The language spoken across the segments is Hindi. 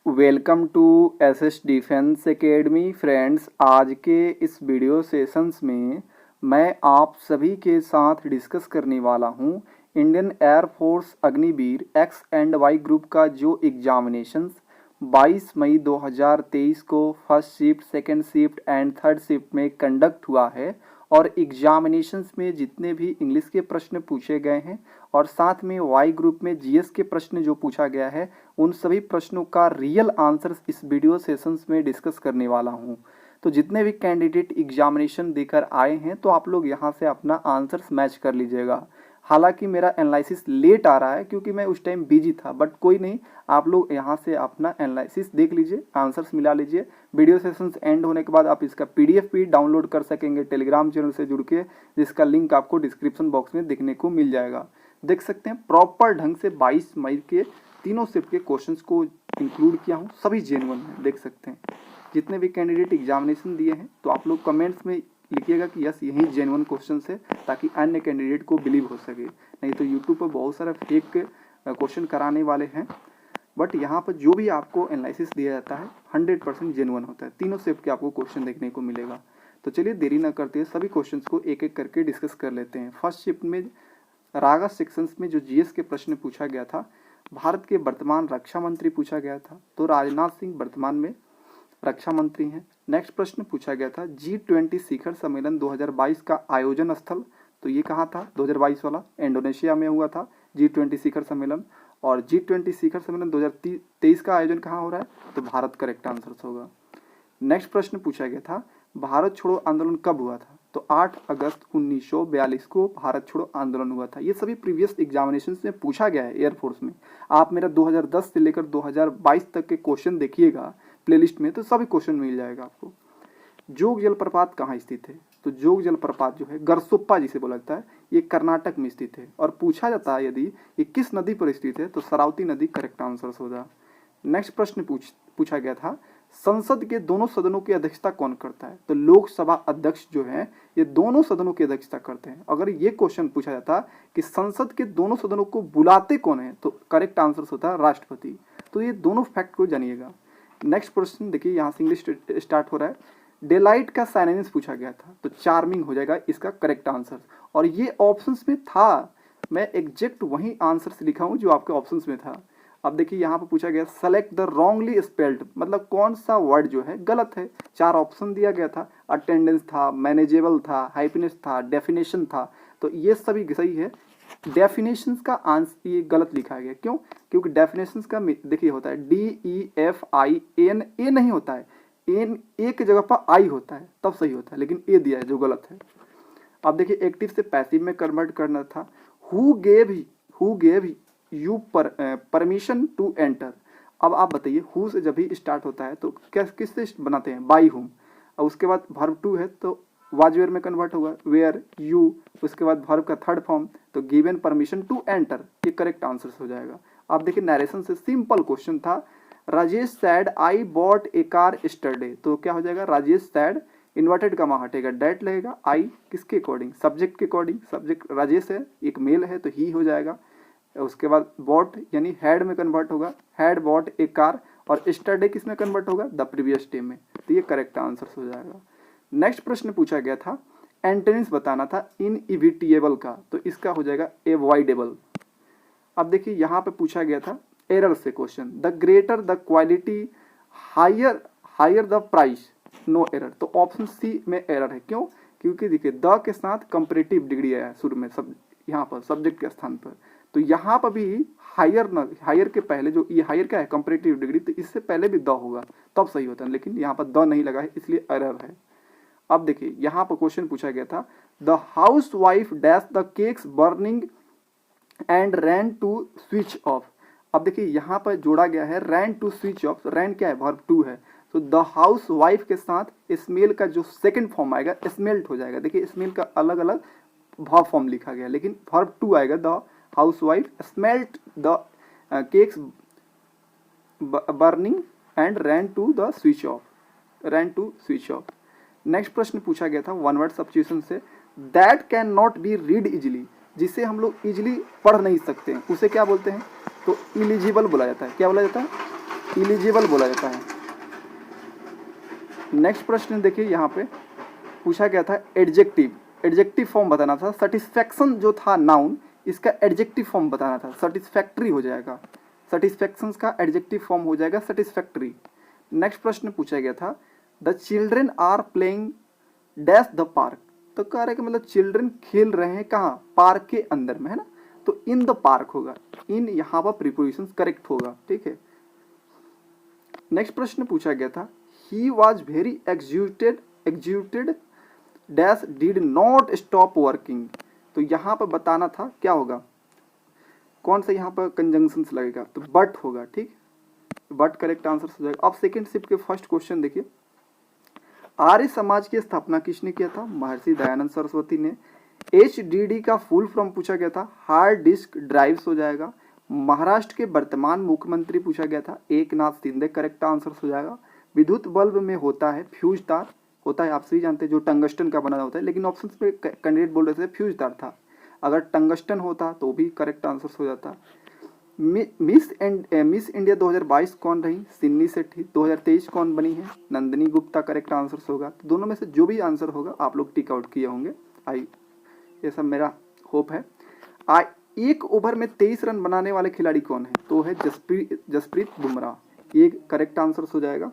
Welcome to SS defence academy friends. आज के इस वीडियो सेशंस में मैं आप सभी के साथ डिस्कस करने वाला हूं Indian Air Force Agniveer X and Y group का जो एग्जामिनेशंस 22 मई 2023 को first shift, second shift and third shift में कंडक्ट हुआ है और एग्जामिनेशंस में जितने भी इंग्लिश के प्रश्न पूछे गए हैं और साथ में वाई ग्रुप में जीएस के प्रश्न जो पूछा गया है उन सभी प्रश्नों का रियल आंसर्स इस वीडियो सेशंस में डिस्कस करने वाला हूं। तो जितने भी कैंडिडेट एग्जामिनेशन देकर आए हैं तो आप लोग यहां से अपना आंसर्स मैच कर लीजिएगा। हालांकि मेरा एनालिसिस लेट आ रहा है क्योंकि मैं उस टाइम बिजी था, बट कोई नहीं, आप लोग यहाँ से अपना एनालिसिस देख लीजिए, आंसर्स मिला लीजिए। वीडियो सेशंस एंड होने के बाद आप इसका पीडीएफ भी डाउनलोड कर सकेंगे टेलीग्राम चैनल से जुड़ के, जिसका लिंक आपको डिस्क्रिप्शन बॉक्स में देखने को मिल जाएगा। देख सकते हैं प्रॉपर ढंग से 22 मई के तीनों शिफ्ट के क्वेश्चंस को इंक्लूड किया हूँ, सभी जेन्युइन हैं। देख सकते हैं जितने भी कैंडिडेट एग्जामिनेशन दिए हैं तो आप लोग कमेंट्स में लिखिएगा कि यस यही जेन्युइन क्वेश्चन है, ताकि अन्य कैंडिडेट को बिलीव हो सके। नहीं तो यूट्यूब पर बहुत सारा फेक क्वेश्चन कराने वाले हैं, बट यहाँ पर जो भी आपको एनालिसिस दिया जाता है 100% जेन्युइन होता है। तीनों शिफ्ट के आपको क्वेश्चन देखने को मिलेगा। तो चलिए देरी न करते हुए सभी क्वेश्चन को एक एक करके डिस्कस कर लेते हैं। फर्स्ट शिफ्ट में रागा सेक्शंस में जो जीएस के प्रश्न पूछा गया था, भारत के वर्तमान रक्षा मंत्री पूछा गया था, तो राजनाथ सिंह वर्तमान में रक्षा मंत्री हैं। नेक्स्ट प्रश्न पूछा गया था G20 शिखर सम्मेलन 2022 का आयोजन स्थल, तो ये कहाँ था? 2022 वाला इंडोनेशिया में हुआ था G20 शिखर सम्मेलन। और G20 शिखर सम्मेलन 2023 का आयोजन कहाँ हो रहा है? तो भारत करेक्ट आंसर होगा। नेक्स्ट प्रश्न पूछा गया था भारत छोड़ो आंदोलन कब हुआ था? तो 8 अगस्त 1942 को भारत छोड़ो आंदोलन हुआ था। ये सभी प्रीवियस एग्जामिनेशंस में पूछा गया है एयरफोर्स में। आप मेरा 2010 से लेकर 2022 तक के क्वेश्चन देखिएगा प्लेलिस्ट में, तो सभी क्वेश्चन मिल जाएगा आपको। जोग जलप्रपात कहाँ स्थित है? तो जोग जलप्रपात जो है गरसोप्पा जिसे बोला जाता है, ये कर्नाटक में स्थित है। और पूछा जाता है यदि ये किस नदी पर स्थित है, तो शरावती नदी करेक्ट आंसर होगा। नेक्स्ट प्रश्न पूछा गया था संसद के दोनों सदनों की अध्यक्षता कौन करता है? तो लोकसभा अध्यक्ष जो है ये दोनों सदनों की अध्यक्षता करते हैं। अगर ये क्वेश्चन पूछा जाता कि संसद के दोनों सदनों को बुलाते कौन है, तो करेक्ट आंसर होता है राष्ट्रपति। तो ये दोनों फैक्ट को जानिएगा। नेक्स्ट क्वेश्चन देखिए, यहाँ से इंग्लिश स्टार्ट हो रहा है। डेलाइट का साइनोनिम्स पूछा गया था, तो चार्मिंग हो जाएगा इसका करेक्ट आंसर। और ये ऑप्शंस में था, मैं एग्जैक्ट वही आंसर लिखा हूँ जो आपके ऑप्शंस में था। अब देखिए यहाँ पर पूछा गया सेलेक्ट द रॉन्गली स्पेल्ड, मतलब कौन सा वर्ड जो है गलत है। 4 ऑप्शन दिया गया था, अटेंडेंस था, मैनेजेबल था, हैप्पीनेस था, डेफिनेशन था, तो ये सभी सही है। डेफिनेशंस का आंसर ये गलत लिखा गया, क्यों? क्योंकि डेफिनेशंस का देखिए होता है DEFIN, ए नहीं होता है, एन ए की जगह पर आई होता है, तब सही होता है, लेकिन ए दिया है जो गलत है। अब देखिए एक्टिव से पैसिव में कन्वर्ट करना था। Who gave you permission to enter. अब आप बताइए, हु से जब भी स्टार्ट होता है तो किससे बनाते हैं? बाई हुम। और उसके बाद वर्ब टू है तो वाज वेयर में कन्वर्ट होगा, वेयर यू। उसके बाद वर्ब का थर्ड फॉर्म, तो गिवन परमिशन टू एंटर, ये करेक्ट आंसर हो जाएगा। आप देखिए नरेशन से सिंपल क्वेश्चन था, Rajesh sad I bought A car yesterday, तो क्या हो जाएगा? राजेश सैड, इन्वर्टेड कमा हटेगा, डेट लगेगा, आई किसके अकॉर्डिंग? सब्जेक्ट के अकॉर्डिंग। सब्जेक्ट राजेश है, एक मेल है तो ही हो जाएगा। उसके बाद बॉट यानी हैड में कन्वर्ट होगा, हैड बॉट ए कार। और यस्टरडे किस में कन्वर्ट होगा? द प्रीवियस डे में, तो ये करेक्ट आंसर हो जाएगा। नेक्स्ट प्रश्न पूछा गया था एंटोनिम्स बताना था इनइविटेबल का, तो इसका हो जाएगा एवॉइडेबल। अब देखिए यहाँ पे पूछा गया था एरर से question, the greater the quality higher the price, no error. तो ऑप्शन सी में एरर है, क्यों? क्योंकि देखिए द के साथ कंपैरेटिव डिग्री आया शुरू में, सब यहाँ पर सब्जेक्ट के स्थान पर, तो यहाँ पर भी हायर के पहले जो ये हायर क्या है? कंपैरेटिव डिग्री, तो इससे पहले भी द होगा तब सही होता है, लेकिन यहाँ पर द नहीं लगा है इसलिए एरर है। अब देखिए यहाँ पर क्वेश्चन पूछा गया था the housewife dash the cakes burning and ran to switch off. अब देखिए यहाँ पर जोड़ा गया है ran to switch off, ran क्या है? वर्ब टू है, तो द हाउस वाइफ के साथ स्मेल का जो सेकंड फॉर्म आएगा स्मेल्ट हो जाएगा। देखिए स्मेल का अलग अलग वर्ब फॉर्म लिखा गया, लेकिन वर्ब टू आएगा, the housewife smelt the cakes burning and ran to the switch off, ran to switch off. Next प्रश्न पूछा गया था वन वर्ड सब्स्टिट्यूशन से, that can not be read easily, जिसे हम लोग इजिली पढ़ नहीं सकते हैं, उसे क्या बोलते हैं? तो इलिजिबल बोला जाता है। क्या बोला जाता है? इलिजिबल बोला जाता है। नेक्स्ट प्रश्न देखिए, यहाँ पे पूछा गया था एडजेक्टिव फॉर्म बताना था। सेटिस्फैक्शन जो था नाउन, इसका एडजेक्टिव फॉर्म बताना था, सेटिस्फैक्ट्री हो जाएगा। सेटिस्फैक्शन का एडजेक्टिव फॉर्म हो जाएगा सेटिस्फैक्ट्री। नेक्स्ट प्रश्न पूछा गया था the children are playing dash the park. तो कह रहे कि मतलब चिल्ड्रन खेल रहे हैं कहाँ, पार्क के अंदर में, है ना। तो इन द पार्क होगा, इन यहाँ पर प्रीपोजिशन करेक्ट होगा, ठीक है। नेक्स्ट प्रश्न पूछा गया था he was very executed dash did not stop working. तो यहाँ पर बताना था क्या होगा, कौन सा यहाँ पर कंजंक्शन लगेगा, तो बट होगा, ठीक। बट करेक्ट आंसर हो जाएगा। अब सेकंड शिफ्ट के फर्स्ट क्वेश्चन देखिए, आर्य समाज की स्थापना किसने किया था, महर्षि दयानंद सरस्वती ने। HDD का फुल फॉर्म पूछा गया था, हार्ड डिस्क ड्राइव्स हो जाएगा। महाराष्ट्र के वर्तमान मुख्यमंत्री पूछा गया था, एकनाथ शिंदे करेक्ट आंसर हो जाएगा। विद्युत बल्ब में होता है फ्यूज तार, होता है आप सभी जानते हैं, जो टंगस्टन का बना होता है, लेकिन ऑप्शन पे कैंडिडेट बोल रहे थे फ्यूज तार था। अगर टंगस्टन होता तो भी करेक्ट आंसर हो जाता। मिस इंडिया 2022 कौन रही, सिन्नी सेठी। 2023 कौन बनी है, नंदिनी गुप्ता करेक्ट आंसर होगा। तो दोनों में से जो भी आंसर होगा आप लोग टिक आउट किए होंगे, ये सब मेरा होप है। एक ओवर में 23 रन बनाने वाले खिलाड़ी कौन है, तो है जसप्रीत बुमराह, ये करेक्ट आंसर हो जाएगा।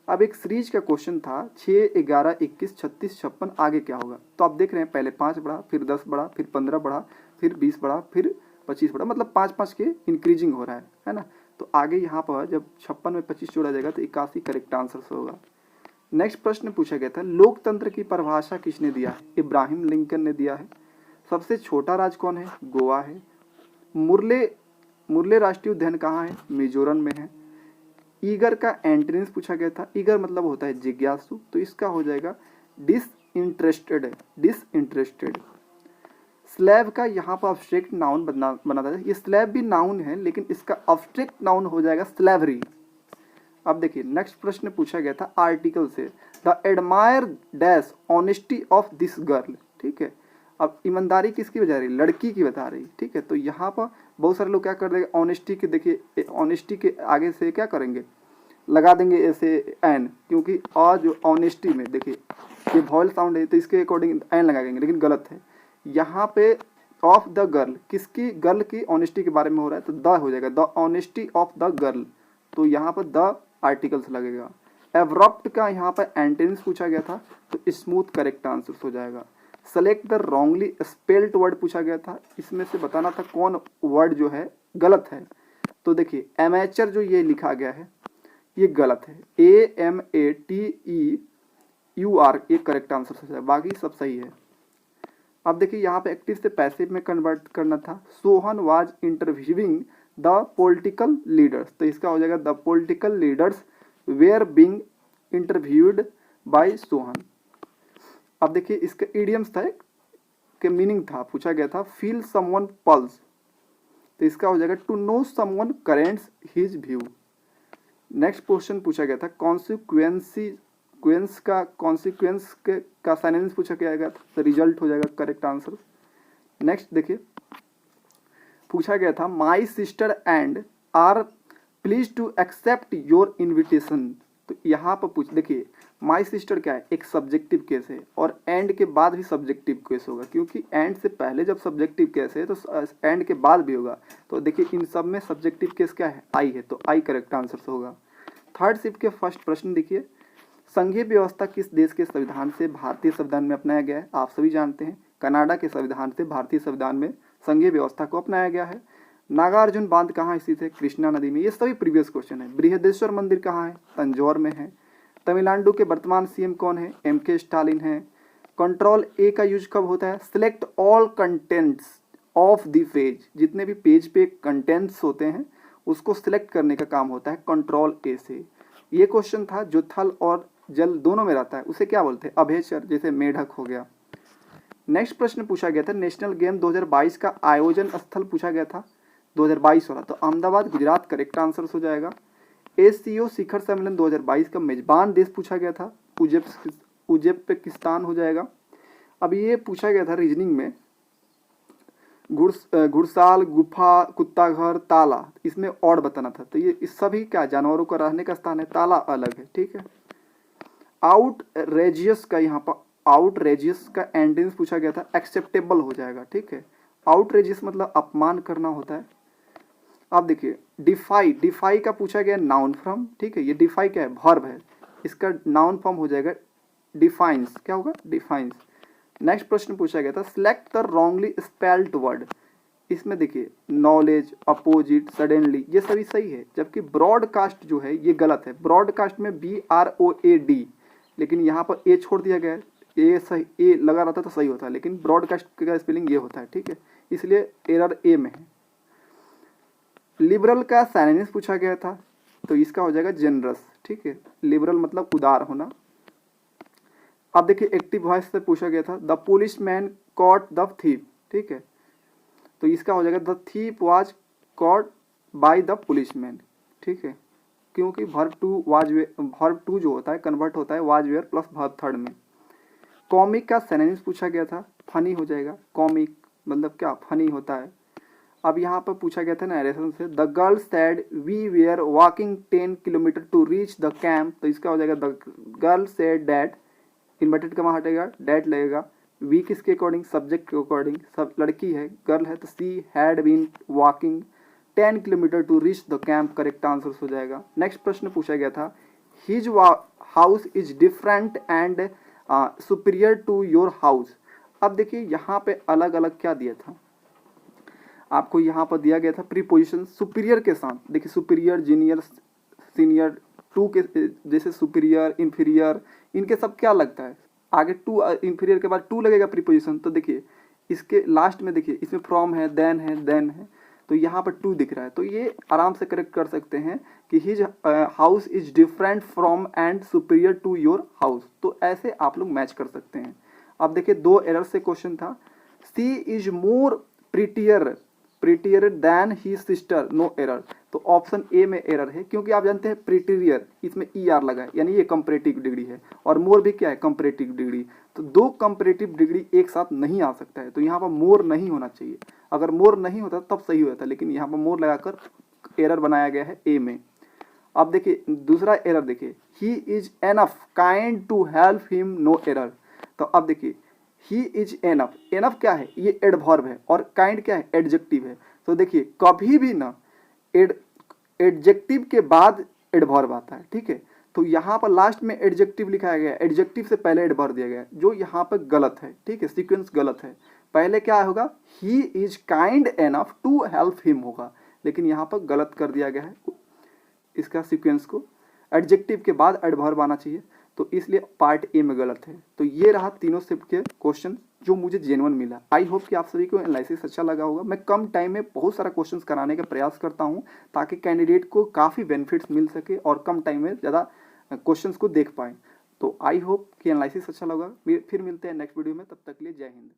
अब एक सीरीज का क्वेश्चन था 6, 11, 21, 36, 56 आगे क्या होगा। तो आप देख रहे हैं पहले 5 बढ़ा, फिर 10 बढ़ा, फिर 15 बढ़ा, फिर 20 बढ़ा, फिर 25 बढ़ा, मतलब 5-5 के इंक्रीजिंग हो रहा है ना। तो आगे यहाँ पर जब 56 में 25 जोड़ा जाएगा तो 81 करेक्ट आंसर होगा। नेक्स्ट प्रश्न पूछा गया था लोकतंत्र की परिभाषा किसने दिया है, इब्राहिम लिंकन ने दिया है। सबसे छोटा राज्य कौन है, गोवा है। मुरले राष्ट्रीय उद्यान कहाँ है, मिजोरम में है। ईगर का एंटोनिम्स पूछा गया था, ईगर मतलब होता है जिज्ञासु, तो इसका हो जाएगा डिसइंटरेस्टेड। स्लैब का यहाँ पर अब्स्ट्रैक्ट नाउन बना था, ये स्लैब भी नाउन है लेकिन इसका अब्स्ट्रैक्ट नाउन हो जाएगा स्लैवरी। अब देखिए नेक्स्ट प्रश्न पूछा गया था आर्टिकल से, the admire dash honesty of this girl, ठीक है। अब ईमानदारी किसकी बता रही, लड़की की बता रही, ठीक है। तो यहाँ पर बहुत सारे लोग क्या कर देंगे, ऑनेस्टी के, देखिए ऑनेस्टी के आगे से क्या करेंगे, लगा देंगे ऐसे एन, क्योंकि और जो ऑनेस्टी में देखिए ये वॉयल साउंड है तो इसके अकॉर्डिंग एन लगाएंगे, लेकिन गलत है। यहाँ पे ऑफ द गर्ल, किसकी, गर्ल की ऑनेस्टी के बारे में हो रहा है, तो द हो जाएगा, the honesty of the girl. तो यहाँ पर द आर्टिकल्स लगेगा। एब्रप्ट का यहाँ पर एंटेनिम्स पूछा गया था, तो स्मूथ करेक्ट आंसर हो जाएगा। Select the wrongly spelled word पूछा गया था, इसमें से बताना था कौन वर्ड जो है गलत है। तो देखिए एमेचर जो ये लिखा गया है ये गलत है, AMATEUR ये करेक्ट आंसर हो जाएगा, बाकी सब सही है। अब देखिए यहाँ पे एक्टिव से पैसिव में कन्वर्ट करना था। Sohan was interviewing the political leaders, तो इसका हो जाएगा the political leaders were being interviewed by Sohan. अब देखिए इसका इडियम्स था के मीनिंग था, पूछा गया था फील समवन पल्स, तो इसका हो जाएगा to know someone currents his view. Next question पूछा गया था कॉन्सिक्वेंस का साइनेंस पूछा गया था, तो रिजल्ट हो जाएगा करेक्ट आंसर। नेक्स्ट देखिए पूछा गया था my sister and are please to accept your invitation. तो यहाँ पर देखिए माई सिस्टर क्या है, एक सब्जेक्टिव केस है, और एंड के बाद भी सब्जेक्टिव केस होगा, क्योंकि एंड से पहले जब सब्जेक्टिव केस है तो एंड के बाद भी होगा। तो देखिए इन सब में सब्जेक्टिव केस क्या है, आई है, तो आई करेक्ट आंसर होगा। थर्ड शिफ्ट के फर्स्ट प्रश्न देखिए, संघीय व्यवस्था किस देश के संविधान से भारतीय संविधान में अपनाया गया है, आप सभी जानते हैं कनाडा के संविधान से भारतीय संविधान में संघीय व्यवस्था को अपनाया गया है। नागार्जुन बांध कहाँ स्थित है, कृष्णा नदी में, ये सभी प्रीवियस क्वेश्चन है। बृहदेश्वर मंदिर कहाँ है, तंजौर में है। तमिलनाडु के वर्तमान सीएम कौन है, MK स्टालिन है। कंट्रोल A का यूज कब होता है, select all contents of the page, जितने भी पेज पे कंटेंट्स होते हैं उसको सिलेक्ट करने का काम होता है कंट्रोल A से। ये क्वेश्चन था जो थल और जल दोनों में रहता है उसे क्या बोलते हैं, अभयचर, जैसे मेढक हो गया। नेक्स्ट प्रश्न पूछा गया था नेशनल गेम 2022 का आयोजन स्थल पूछा गया था 2022 वाला, तो अहमदाबाद गुजरात करेक्ट आंसर हो जाएगा। ACO शिखर सम्मेलन 2022 का मेजबान देश पूछा गया था, उज्बेकिस्तान हो जाएगा। अब ये पूछा गया था रीजनिंग में घुड़साल, गुफा, कुत्ता घर, ताला, इसमें और बताना था। तो ये इस सभी क्या जानवरों का रहने का स्थान है, ताला अलग है, ठीक है। आउटरेजियस का यहाँ पर आउटरेजियस का एंटेंस पूछा गया था, एक्सेप्टेबल हो जाएगा, ठीक है। आउटरेजियस मतलब अपमान करना होता है। आप देखिए डिफाई, डिफाई का पूछा गया नाउन फॉर्म, ठीक है। ये डिफाई क्या है, वर्ब है, इसका नाउन फॉर्म हो जाएगा डिफाइंस। क्या होगा, डिफाइंस। नेक्स्ट प्रश्न पूछा गया था, select the wrongly spelled word. इसमें देखिए नॉलेज, अपोजिट, सडनली, ये सभी सही है, जबकि ब्रॉडकास्ट जो है ये गलत है। ब्रॉडकास्ट में BROAD, लेकिन यहाँ पर ए छोड़ दिया गया है। ए सही, ए लगा रहता तो सही होता है, लेकिन ब्रॉडकास्ट का स्पेलिंग ये होता है, ठीक है, इसलिए एरर ए में है। लिबरल का सिनोनिम्स पूछा गया था, तो इसका हो जाएगा जेनरस, ठीक है। लिबरल मतलब उदार होना। अब देखिए एक्टिव वॉइस से पूछा गया था, the policeman caught the thief, ठीक है, तो इसका हो जाएगा the thief was caught by the policeman, ठीक है, क्योंकि वर्ब टू जो होता है कन्वर्ट होता है was were plus verb third में। कॉमिक का सिनोनिम्स पूछा गया था, फनी हो जाएगा। कॉमिक मतलब क्या, फनी होता है। अब यहाँ पर पूछा गया था नरेशन से, the girl said we were walking 10 kilometre to reach the camp, तो इसका हो जाएगा the girl said that, inverted comma हटेगा, डैट लगेगा। वी किसके अकॉर्डिंग, सब्जेक्ट के अकॉर्डिंग, सब लड़की है, गर्ल है, तो she had been walking 10 kilometre to reach the camp, correct answer हो जाएगा। नेक्स्ट प्रश्न पूछा गया था, his house is different and superior to your house. अब देखिए यहाँ पे अलग अलग क्या दिया था आपको, यहाँ पर दिया गया था प्रीपोजिशन सुपीरियर के साथ। देखिए सुपीरियर, जीनियर, सीनियर, टू के जैसे सुपीरियर, इंफीरियर, इनके सब क्या लगता है आगे टू, इंफीरियर के बाद टू लगेगा प्रीपोजिशन। तो देखिए इसके लास्ट में देखिए इसमें फ्रॉम है, देन है, तो यहाँ पर टू दिख रहा है, तो ये आराम से करेक्ट कर सकते हैं कि his house is different from and superior to your house. तो ऐसे आप लोग मैच कर सकते हैं। अब देखिए दो एरर से क्वेश्चन था, she is more prettier than he sister, no error. तो ऑप्शन ए में एरर है, क्योंकि आप जानते हैं प्रिटियर, इसमें ER लगा है, यानी ये कंपैरेटिव डिग्री है, और मोर भी क्या है, कंपैरेटिव डिग्री। तो दो कंपैरेटिव डिग्री एक साथ नहीं आ सकता है, तो यहाँ पर मोर नहीं होना चाहिए। अगर मोर नहीं होता तब सही होता, लेकिन यहाँ पर मोर लगाकर एरर बनाया गया है ए में। अब देखिए दूसरा एरर देखिए, he is enough kind to help him, no error. तो अब देखिए ही इज एनफ, एनफ क्या है, ये एडवर्ब है, और काइंड क्या है, एडजेक्टिव है। तो देखिए कभी भी ना एडजेक्टिव के बाद एडवर्ब आता है, ठीक है। तो यहाँ पर लास्ट में एडजेक्टिव लिखाया गया है, एडजेक्टिव से पहले एडवर्ब दिया गया है, जो यहाँ पर गलत है, ठीक है, सीक्वेंस गलत है। पहले क्या होगा, he is kind enough to help him होगा, लेकिन यहाँ पर गलत कर दिया गया है इसका सीक्वेंस को, एडजेक्टिव के बाद एडवर्ब आना चाहिए, तो इसलिए पार्ट ए में गलत है। तो ये रहा तीनों शिफ्ट के क्वेश्चन जो मुझे जेन्युइन मिला। आई होप कि आप सभी को एनालिसिस अच्छा लगा होगा। मैं कम टाइम में बहुत सारा क्वेश्चंस कराने का प्रयास करता हूं, ताकि कैंडिडेट को काफ़ी बेनिफिट्स मिल सके और कम टाइम में ज़्यादा क्वेश्चंस को देख पाएँ। तो आई होप कि एनालिसिस अच्छा लगा। फिर मिलते हैं नेक्स्ट वीडियो में, तब तक के लिए जय हिंद।